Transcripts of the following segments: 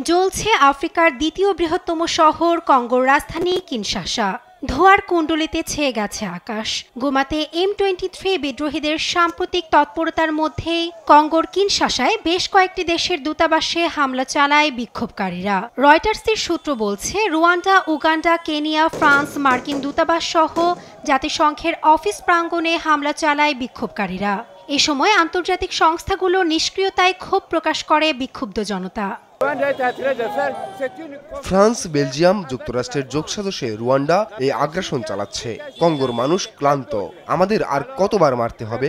জ্বলছে আফ্রিকার দ্বিতীয় বৃহত্তম শহর কঙ্গোর রাজধানী কিনশাসা। ধোঁয়ার কুণ্ডলিতে ছেয়ে গেছে আকাশ। গোমাতে M23 বিদ্রোহীদের সাম্প্রতিক তৎপরতার মধ্যেই কঙ্গোর কিনশাসায় বেশ কয়েকটি দেশের দূতাবাসে হামলা চালায় বিক্ষোভকারীরা। রয়টার্সের সূত্র বলছে, রুয়ান্ডা, উগান্ডা, কেনিয়া, ফ্রান্স, মার্কিন দূতাবাস সহ জাতিসংঘের অফিস প্রাঙ্গণে হামলা চালায় বিক্ষোভকারীরা। এ সময় আন্তর্জাতিক সংস্থাগুলোর নিষ্ক্রিয়তায় ক্ষোভ প্রকাশ করে বিক্ষুব্ধ জনতা। ফ্রান্স, বেলজিয়াম, যুক্তরাষ্ট্রের যোগসাজশে রুয়ান্ডা এই আগ্রাসন চালাচ্ছে। কঙ্গোর মানুষ ক্লান্ত। আমাদের আর কতবার মারতে হবে?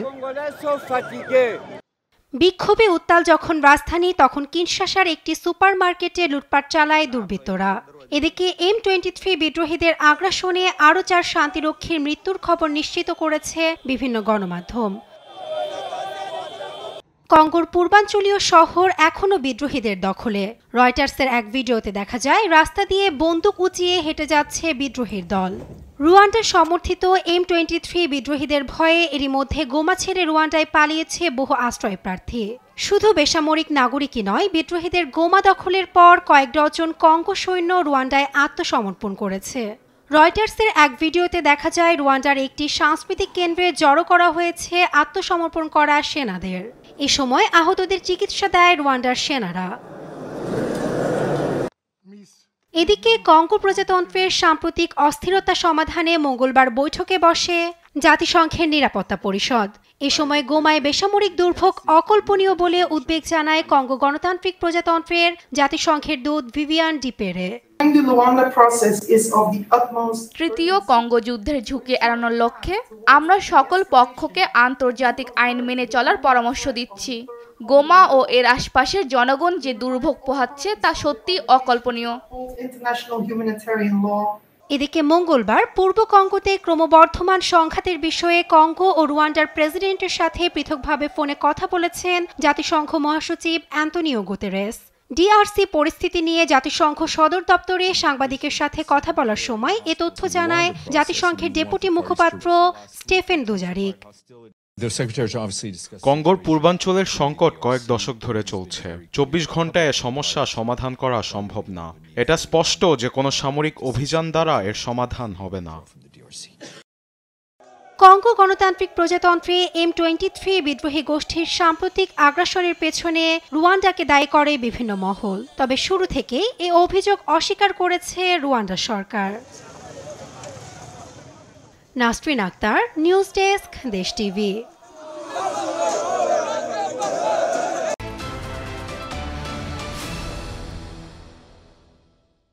বিক্ষোভে উত্তাল যখন রাজধানী, তখন কিনশাসার একটি সুপারমার্কেটে লুটপাট চালায় দুর্বৃত্তরা। এদিকে M23 বিদ্রোহীদের আগ্রাসনে আরও 4 শান্তিরক্ষীর মৃত্যুর খবর নিশ্চিত করেছে বিভিন্ন গণমাধ্যম। কঙ্গোর পূর্বাঞ্চলীয় শহর এখনও বিদ্রোহীদের দখলে। রয়টার্সের এক ভিডিওতে দেখা যায় রাস্তা দিয়ে বন্দুক উঁচিয়ে হেঁটে যাচ্ছে বিদ্রোহীর দল। রুয়ান্ডা সমর্থিত M23 বিদ্রোহীদের ভয়ে এরই মধ্যে গোমা ছেড়ে রুয়ান্ডায় পালিয়েছে বহু আশ্রয় প্রার্থী। শুধু বেসামরিক নাগরিকই নয়, বিদ্রোহীদের গোমা দখলের পর কয়েক ডজন কঙ্গো সৈন্য রুয়ান্ডায় আত্মসমর্পণ করেছে। রয়টার্সের এক ভিডিওতে দেখা যায় রুয়ান্ডার একটি সাংস্কৃতিক কেন্দ্রে জড়ো করা হয়েছে আত্মসমর্পণ করা সেনাদের। এ সময় আহতদের চিকিৎসা দেয় রুয়ান্ডার সেনারা। এদিকে কঙ্গো প্রজাতন্ত্রের সাম্প্রতিক অস্থিরতা সমাধানে মঙ্গলবার বৈঠকে বসে জাতিসংঘের নিরাপত্তা পরিষদ। এ সময় গোমায় বেসামরিক দুর্ভোগ অকল্পনীয় বলে উদ্বেগ জানায় কঙ্গো গণতান্ত্রিক প্রজাতন্ত্রের জাতিসংঘের দূত ভিভিয়ান ডিপেরে। তৃতীয় কঙ্গো যুদ্ধের ঝুঁকি এড়ানোর লক্ষ্যে আমরা সকল পক্ষকে আন্তর্জাতিক আইন মেনে চলার পরামর্শ দিচ্ছি। গোমা ও এর আশপাশের জনগণ যে দুর্ভোগ পোহাচ্ছে তা সত্যি অকল্পনীয়। এদিকে মঙ্গলবার পূর্ব কঙ্গোতে ক্রমবর্ধমান সংঘাতের বিষয়ে কঙ্গো ও রুয়ান্ডার প্রেসিডেন্টের সাথে পৃথকভাবে ফোনে কথা বলেছেন জাতিসংঘ মহাসচিব অ্যান্তোনিও গুতেরেস। ডিআরসি পরিস্থিতি নিয়ে জাতিসংঘ সদর দপ্তরে সাংবাদিকের সাথে কথা বলার সময় এ তথ্য জানায় জাতিসংঘের ডেপুটি মুখপাত্র স্টেফেন দুজারিক। কঙ্গোর পূর্বাঞ্চলের সংকট কয়েক দশক ধরে চলছে। 24 ঘন্টায় সমস্যা সমাধান করা সম্ভব না। এটা স্পষ্ট যে কোনো সামরিক অভিযান দ্বারা এর সমাধান হবে না। কঙ্গো গণতান্ত্রিক প্রজাতন্ত্রে M23 বিদ্রোহী গোষ্ঠীর সাম্প্রতিক আগ্রাসনের পেছনে রুয়ান্ডাকে দায়ী করে বিভিন্ন মহল। তবে শুরু থেকেই এ অভিযোগ অস্বীকার করেছে রুয়ান্ডা সরকার। নাসরিন আক্তার, নিউজ ডেস্ক, দেশ টিভি।